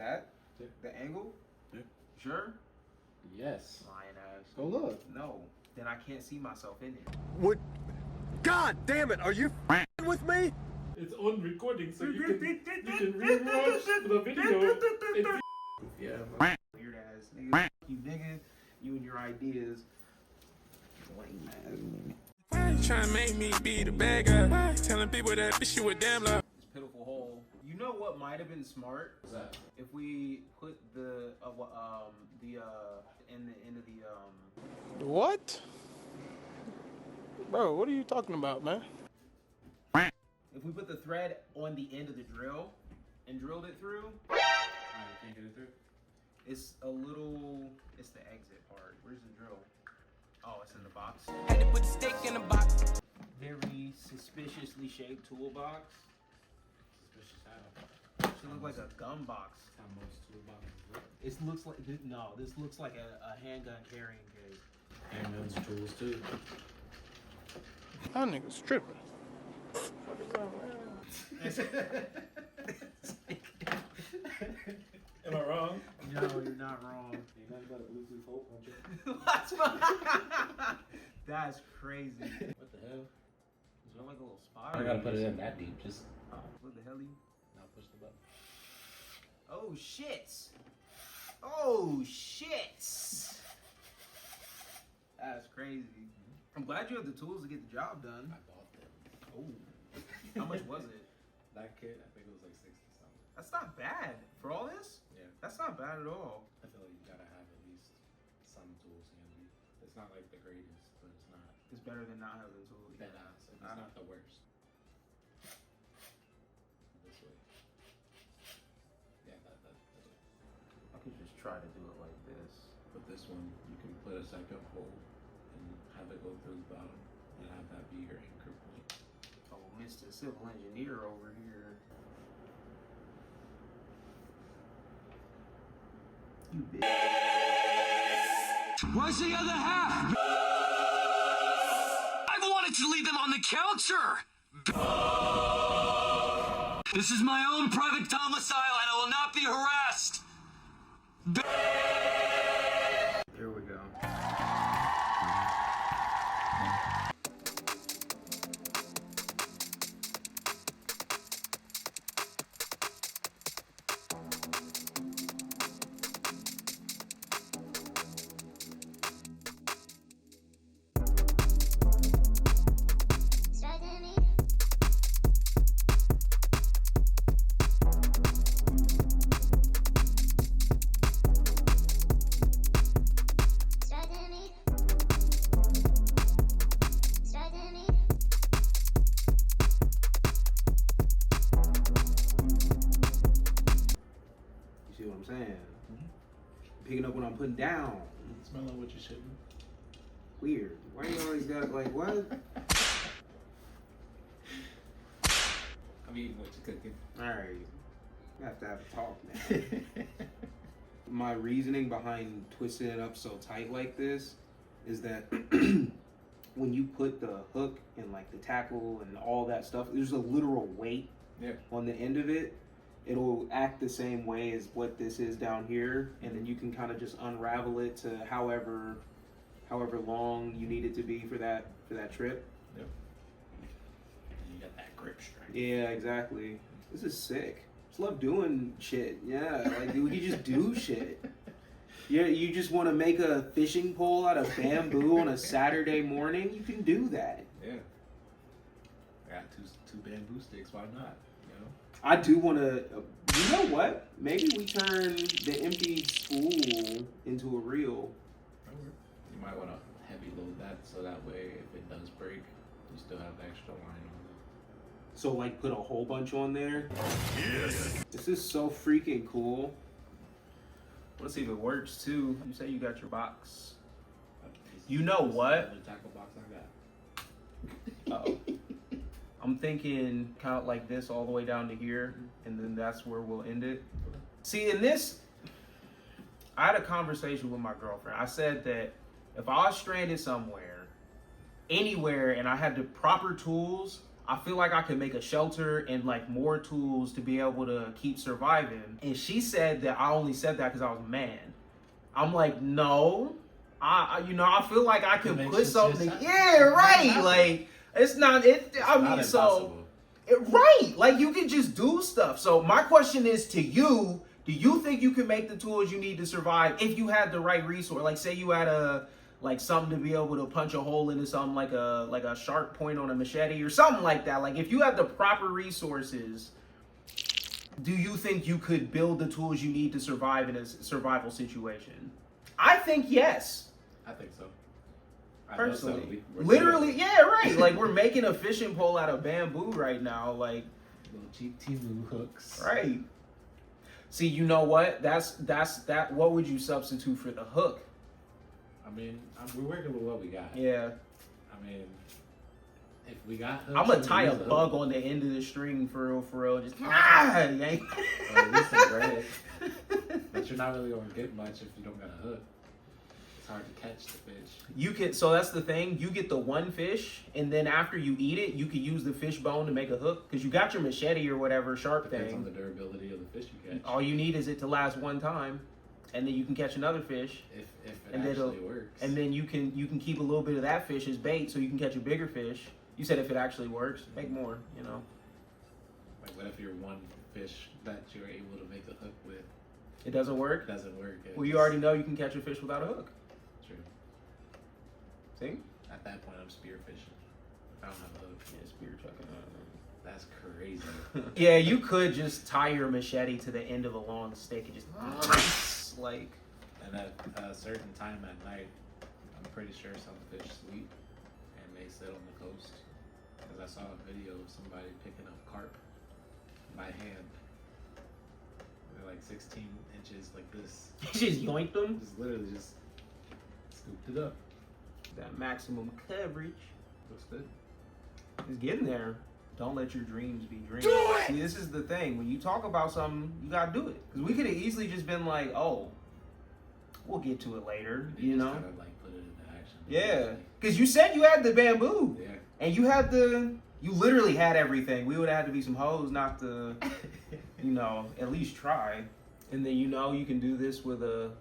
that? Yeah. The angle? Yeah. Sure? Yes. Lying ass. Go look. No. Then I can't see myself in it. Would... God damn it, are you with me? It's on recording, so you can rewatch the video. Yeah. Weird ass nigga. You nigga. You and your ideas. Lame ass. Why you trying to make me be the bad guy? Telling people that this shit was damn loud. This pitiful hole. You know what might have been smart? What's that? If we put the end of the What? Bro, what are you talking about, man? if we put the thread on the end of the drill and drilled it through, Can't get it through. it's the exit part. Where's the drill? Oh, it's in the box. Had to put the steak in the box. Very suspiciously shaped toolbox. Suspicious how. Should look like a gum box. That's how most toolboxes look. This looks like this looks like a handgun carrying case. Handguns, tools too. That nigga's tripping. Am I wrong? No, you're not wrong. Ain't nothing but a Bluetooth hole puncher. That's crazy. What the hell? Is there like a little spot? I gotta put it in that deep. Just What the hell? now push the button. Oh shit! Oh shit! That's crazy. I'm glad you have the tools to get the job done. I bought them. Oh, how much was it? That kit, I think it was like 60 something. That's not bad for all this. Yeah. That's not bad at all. I feel like you gotta have at least some tools handy. It's not like the greatest, but it's not It's better than not having tools. badass. It's not the worst. This way. Yeah, that's it. I could just try to do it like this. But this one, you can put a second hole and have it go through the bottom and have that be your anchor point. Oh, Mr. Civil Engineer over here. You bitch. Where's the other half? I wanted to leave them on the counter! This is my own private domicile and I will not be harassed! Here we go. You see what I'm saying? Picking up what I'm putting down. Smelling what you shouldn't. Weird. Why you always got like what? I'm eating what you're cooking. Alright. We have to have a talk now. My reasoning behind twisting it up so tight like this is that when you put the hook and like the tackle and all that stuff, there's a literal weight on the end of it. It'll act the same way as what this is down here, and then you can kind of just unravel it to however long you need it to be for that trip. Yep. And you got that grip strength. Yeah, exactly. This is sick. Just love doing shit. Yeah, like we could just do shit. Yeah, you just want to make a fishing pole out of bamboo on a Saturday morning? You can do that. Yeah. I got two bamboo sticks. Why not? You know. I do want to. You know what? Maybe we turn the empty spool into a reel. You might want to heavy load that so that way if it does break, you still have the extra line on it. So like put a whole bunch on there. Yes. This is so freaking cool. Let's see if it works too. You say you got your box. You know what? The tackle box I got. Uh-oh. I'm thinking kind of like this all the way down to here, and then that's where we'll end it. See, in this, I had a conversation with my girlfriend. I said that if I was stranded somewhere, anywhere, and I had the proper tools, I feel like I could make a shelter and like more tools to be able to keep surviving. And she said that I only said that because I was a man. I'm like, no, I feel like I can put something. Yeah, right. Like it's not. Right. Like you can just do stuff. So my question is to you: do you think you can make the tools you need to survive if you had the right resource? Like say you had something to be able to punch a hole into something like a sharp point on a machete or something like that. Like if you had the proper resources, do you think you could build the tools you need to survive in a survival situation? I think yes. I think so. Personally, literally, yeah, right. Like we're making a fishing pole out of bamboo right now, like little cheap Timu hooks. Right. See, you know what? That's that. What would you substitute for the hook? I mean, we're working with what we got. Yeah. I mean, if we got hooks, I'm gonna tie a bug on the end of the string for real. Just yank. Or at least some bread. But you're not really gonna get much if you don't got a hook. It's hard to catch the fish. You can. So that's the thing. You get the one fish, and then after you eat it, you can use the fish bone to make a hook because you got your machete or whatever sharp Depends thing. on the durability of the fish you catch. All you need is it to last one time, and then you can catch another fish. If it actually works. And then you can keep a little bit of that fish as bait, so you can catch a bigger fish. You said if it actually works, make more. You know. Like what if you're one fish that you're able to make a hook with? It doesn't work. It doesn't work. Well, you already know you can catch a fish without a hook. True. See? At that point, I'm spear fishing. I don't have a hook. Yeah, spear chucking. That's crazy. Yeah, you could just tie your machete to the end of a long stick and just like. And at a certain time at night, I'm pretty sure some fish sleep and they sit on the coast. Because I saw a video of somebody picking up carp by hand. They're like 16 inches like this. You just yoinked them. Just literally just scooped it up. That maximum coverage. Looks good. It's getting there. Don't let your dreams be dreams. See, this is the thing. When you talk about something, you gotta do it. Because we could have easily just been like, oh, we'll get to it later. You know? Kind of like put it into action. Yeah. Because you said you had the bamboo. Yeah. And you had you literally had everything. We would have had to be some hoes not to, at least try. And then, you can do this with a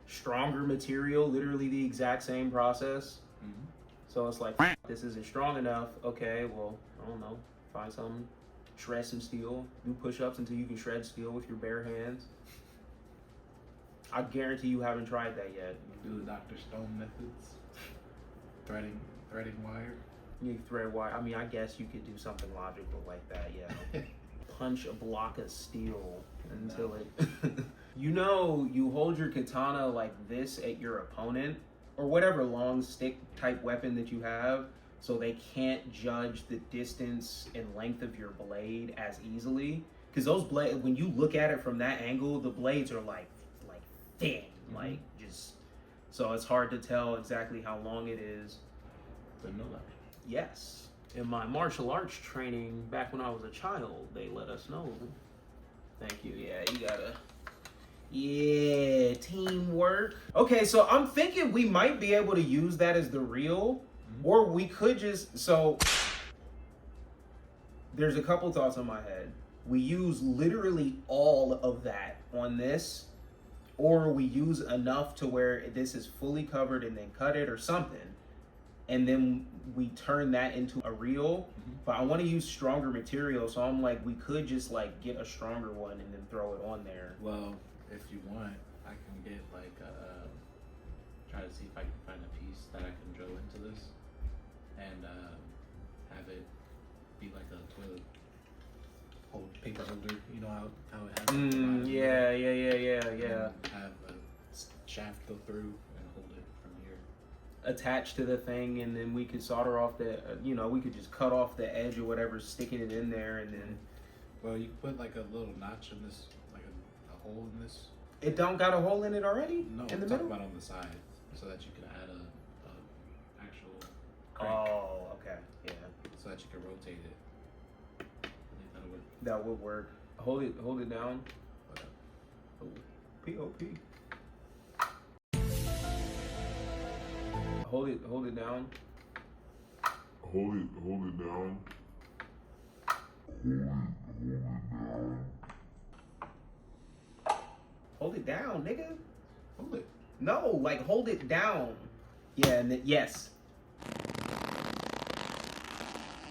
stronger material, literally the exact same process. Mm-hmm. So it's like, this isn't strong enough. Okay, well, I don't know. Find something, shred some steel, do push-ups until you can shred steel with your bare hands. I guarantee you haven't tried that yet. Do the Dr. Stone methods. Threading wire. You thread wire. I mean, I guess you could do something logical like that, yeah. Punch a block of steel until it... you hold your katana like this at your opponent, or whatever long stick type weapon that you have, so they can't judge the distance and length of your blade as easily. Because those blades, when you look at it from that angle, the blades are like thin, like just, so it's hard to tell exactly how long it is. But no lie. Yes. In my martial arts training back when I was a child, they let us know. Thank you. Yeah, you gotta. Yeah, teamwork. Okay, so I'm thinking we might be able to use that as the reel, or we could just, so there's a couple thoughts in my head. We use literally all of that on this, or we use enough to where this is fully covered and then cut it or something, and then we turn that into a reel. But I want to use stronger material, so I'm like, we could just like get a stronger one and then throw it on there. Well, if you want, I can get like try to see if I can find a piece that I can drill into this and have it be like a toilet paper holder. You know how it has. Yeah. And have a shaft go through and hold it from here. Attached to the thing, and then we could solder off the, we could just cut off the edge or whatever, sticking it in there, and then. Well, you put like a little notch in this, like a hole in this. It don't got a hole in it already? No, in the I'm talking middle? about on the side, so that you can add a actual crank. Oh, okay, yeah. So that you can rotate it. I think that'll work. That would work. Hold it down. Oh, P-O-P. Hold it down. Hold it down. Hold it down, nigga. Hold it. No, like hold it down. Yeah, and then, yes.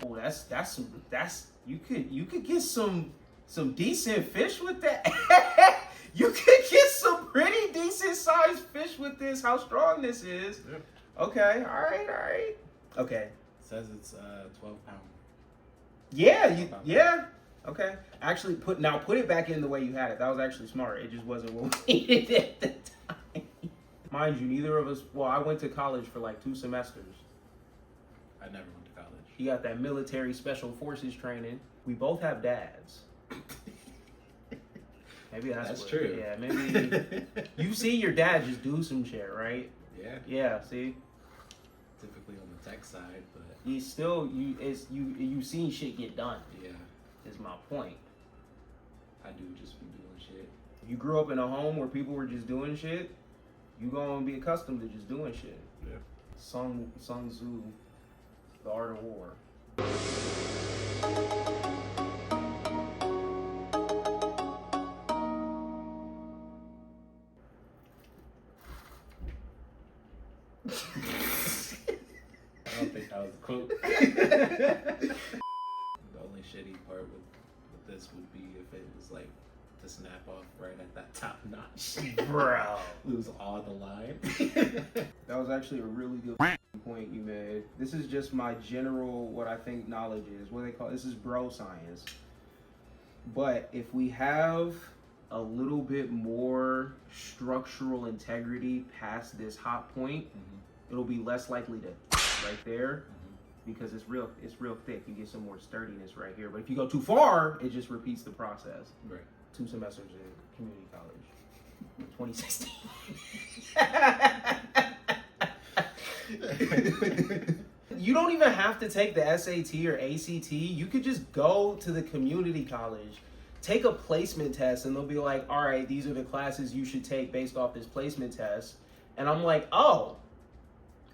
Oh, that's you could get some decent fish with that. You could get some pretty decent sized fish with this. How strong this is. Yep. Okay, all right. Okay. It says it's 12 pound. Yeah, yeah. Okay. Actually, put it back in the way you had it. That was actually smart. It just wasn't what we needed at the time. Mind you, neither of us. Well, I went to college for like 2 semesters. I never went to college. You got that military special forces training. We both have dads. Maybe that's true. Yeah, maybe you see your dad just do some shit, right? Yeah. Yeah. See, Typically on the tech side, but you still you seen shit get done. yeah, Is my point. I do just be doing shit. You grew up in a home where people were just doing shit. You gonna be accustomed to just doing shit. Yeah. Sun Tzu, The Art of War. I don't think that was a quote. The only shitty part with this would be if it was like to snap off right at that top notch. Bro. Lose all the line. That was actually a really good point you made. This is just my general, what I think knowledge is. What they call this is bro science. But if we have a little bit more structural integrity past this hot point, it'll be less likely to right there because it's real thick. You get some more sturdiness right here. But if you go too far, it just repeats the process. Right. 2 semesters in community college. 2016. You don't even have to take the SAT or ACT. You could just go to the community college, take a placement test, and they'll be like, all right, these are the classes you should take based off this placement test. And I'm like, oh,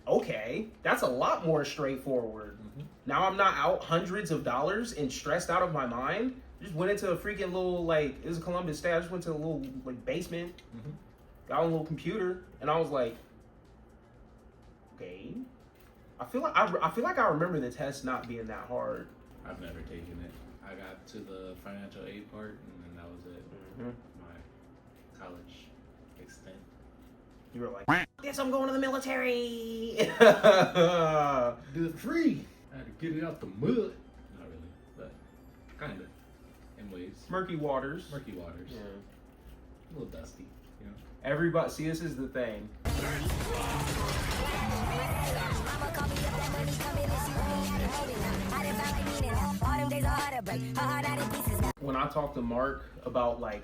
okay, that's a lot more straightforward. Now I'm not out hundreds of dollars and stressed out of my mind. Just went into a freaking little, like, it was Columbus State. I just went to a little, like, basement, got on a little computer, and I was like, okay. I feel like I remember the test not being that hard. I've never taken it. I got to the financial aid part, and then that was it. My college extent. You were like, yes, I'm going to the military. Do it free. I had to get it out the mud. Not really, but kind of. In ways. Murky waters. Murky waters. Yeah. A little dusty, you know. Everybody, see, this is the thing. When I talk to Mark about like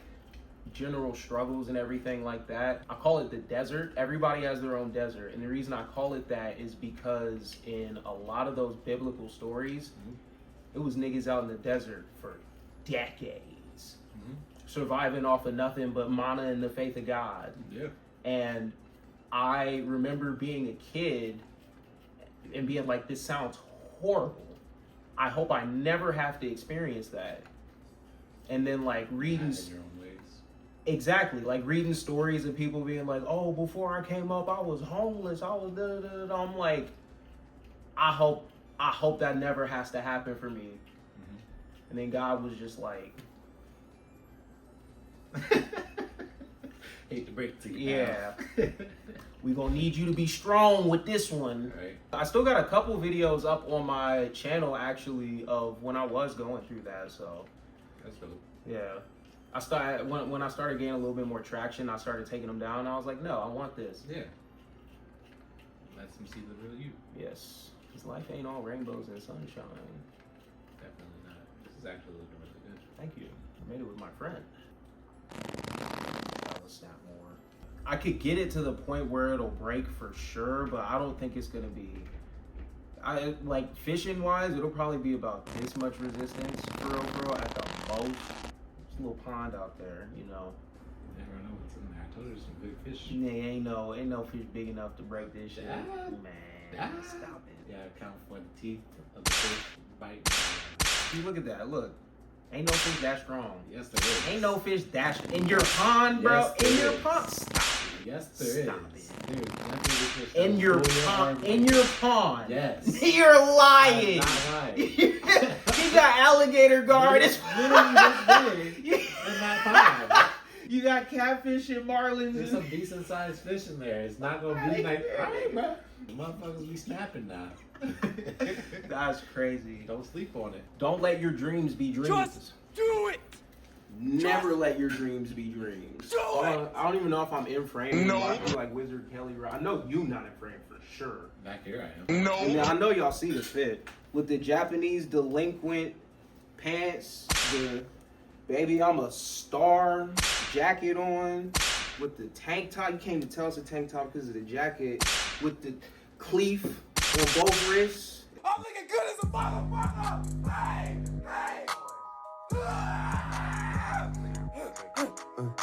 general struggles and everything like that, I call it the desert. Everybody has their own desert. And the reason I call it that is because in a lot of those biblical stories, it was niggas out in the desert for decades, surviving off of nothing but manna and the faith of God. Yeah. And I remember being a kid and being like, this sounds horrible. I hope I never have to experience that. And then like reading In your own ways. exactly, like reading stories of people being like, oh, before I came up, I was homeless. I was da da da. I'm like, I hope that never has to happen for me. And then God was just like, hate to break it to you. yeah, we gonna need you to be strong with this one. Right. I still got a couple videos up on my channel actually of when I was going through that. So That's dope. yeah, I started when I started getting a little bit more traction. I started taking them down. I was like, no, I want this. Yeah. Let them see the real you. Yes, because life ain't all rainbows and sunshine. Definitely not. This is actually looking really good. Thank you. I made it with my friend. I'll snap more. I could get it to the point where it'll break for sure, but I don't think it's gonna be. I like fishing wise, it'll probably be about this much resistance for real at the most. There's a little pond out there, you know. You never know what's in there. I told you there's some big fish. Ain't no fish big enough to break this shit. Man, stop it. Yeah, account for the teeth of the fish biting. See, look at that. Look. Ain't no fish that strong. Yes, there is. Ain't no fish that strong. In your pond, bro. Yes, In there your is. pond. Stop. Yes, there Stop is. it. Dude, nothing fish In your pond. In your pond. Yes. You're lying. I'm not lying. You got alligator guard. It's literally this big in that pond. You got catfish and marlins. There's some decent sized fish in there. It's not gonna be like, alright, bro. The motherfuckers be snapping now. That's crazy. Don't sleep on it. Don't let your dreams be dreams. Just do it. Never let your dreams be dreams. I don't even know if I'm in frame. No. I feel like Wizard Kelly. I know you not in frame for sure. Back here I am. No. And I know y'all see the fit with the Japanese delinquent pants, the baby I'm a star jacket on, with the tank top. You can't even tell it's a tank top because of the jacket, with the cleef on both wrists. I'm looking good as a motherfucker. Hey, hey.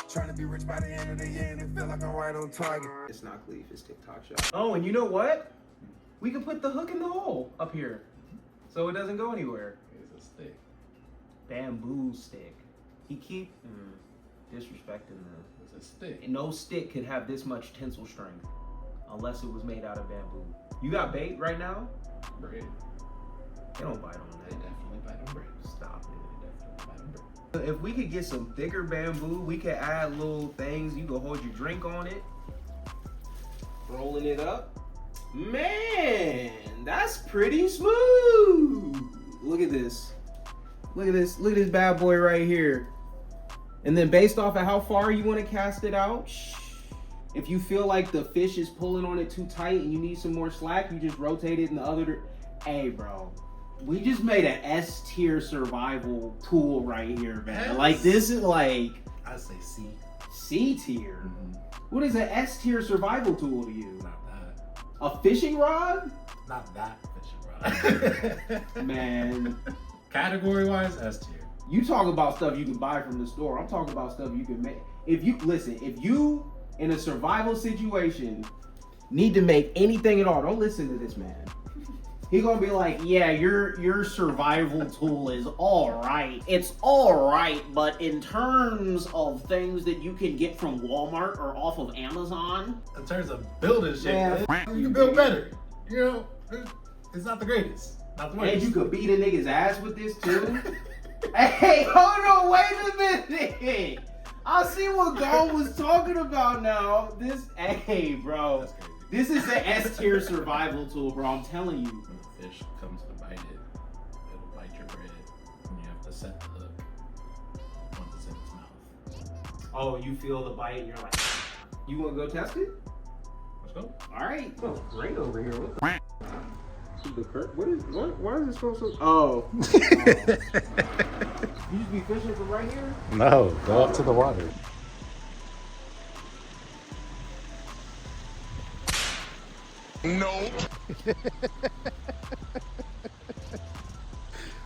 Trying to be rich by the end of the year and it feel like I'm right on target. It's not cleef, it's TikTok shop. Oh, and you know what? We can put the hook in the hole up here, so it doesn't go anywhere. Here's a stick. Bamboo stick. He keep disrespecting the. It's a stick. No stick could have this much tensile strength unless it was made out of bamboo. You got bait right now? Bread. They don't bite on They that. definitely bite on bread. Stop it. They definitely bite on bread. If we could get some thicker bamboo, we could add little things. You could hold your drink on it. Rolling it up. Man, that's pretty smooth. Look at this. Look at this. Look at this bad boy right here. And then based off of how far you want to cast it out, if you feel like the fish is pulling on it too tight and you need some more slack, you just rotate it in the other. Hey, bro. We just made an S-tier survival tool right here, man. Yes. Like, this is like I say C. C-tier. Mm-hmm. What is an S-tier survival tool to you? Not that. A fishing rod? Not that fishing rod. Man, Category wise, S tier. you talk about stuff you can buy from the store. I'm talking about stuff you can make. If you in a survival situation need to make anything at all, don't listen to this man. He gonna be like, yeah, your survival tool is all right. It's all right, but in terms of things that you can get from Walmart or off of Amazon, In terms of building shit, Man, you can build better. You know, it's not the greatest. Not the and worst. you could beat a nigga's ass with this too. Hey, hold on, wait a minute. I see what Gone was talking about now. Hey, bro. That's crazy. This is the S-tier survival tool, bro. I'm telling you. When the fish comes to bite it, it'll bite your bread. And you have to set the hook once it's in its mouth. Oh, you feel the bite and you're like, you want to go test it? Let's go. All right. Oh, great over here. What the? Why is it supposed to? Oh. You just be fishing from right here? No, go up to the water. No.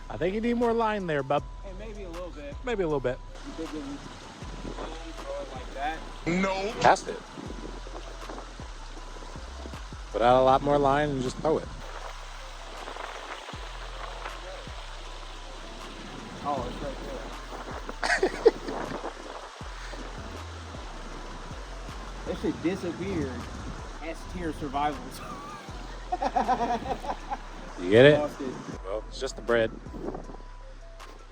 I think you need more line there, bub. Hey, maybe a little bit. Maybe a little bit. You think you throw it like that? No. Cast it. Put out a lot more line and just throw it. Oh, it's right there. That shit disappeared. S-tier survival. You get it? Lost it. Well, it's just the bread.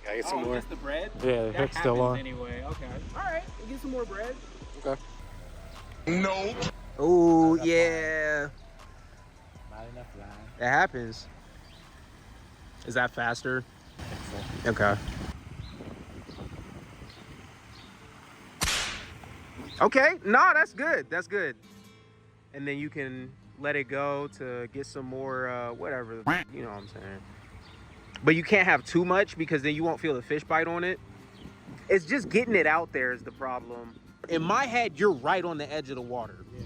Gotta get some more. Just the bread? Yeah, the That hook's still happens on. anyway. Okay. All right. We'll get some more bread. Okay. No. Oh, yeah. Not enough line. It happens. Is that faster? Okay. Okay. No, that's good. That's good. And then you can let it go to get some more, whatever. You know what I'm saying. But you can't have too much because then you won't feel the fish bite on it. It's just getting it out there is the problem. In my head, you're right on the edge of the water. Yeah.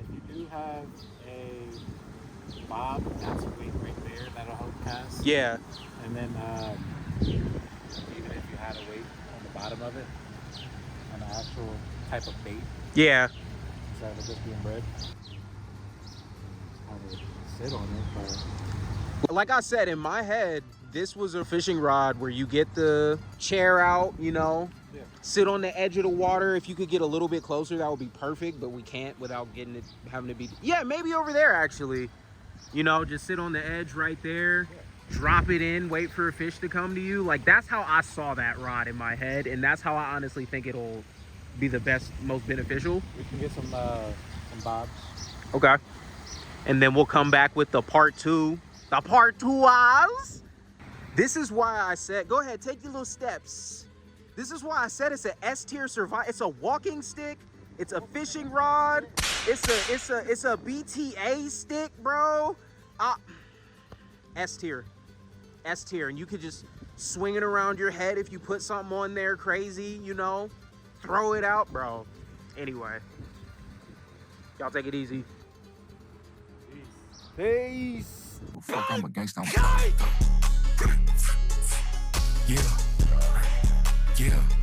If you do have a bob, that's a weight right there. That'll help cast. Yeah. And then even if you had a weight on the bottom of it, an actual type of bait, Yeah. instead of it just being bread, I would sit on it. But Like I said, in my head, this was a fishing rod where you get the chair out, you know, sit on the edge of the water. If you could get a little bit closer, that would be perfect, but we can't without getting it, having to be, yeah, maybe over there actually. You know, just sit on the edge right there, drop it in, wait for a fish to come to you. Like, that's how I saw that rod in my head, and that's how I honestly think it'll be the best, most beneficial. We can get some bobs. Okay. And then we'll come back with the part two. The part two eyes. This is why I said, go ahead, take your little steps. This is why I said it's an S-tier survival. It's a walking stick. It's a fishing rod. It's a BTA stick, bro. S-tier. S-tier. And you could just swing it around your head if you put something on there crazy, you know. Throw it out, bro. Anyway. Y'all take it easy. Peace. Fuck, I'm a gangsta. Yeah. Yeah.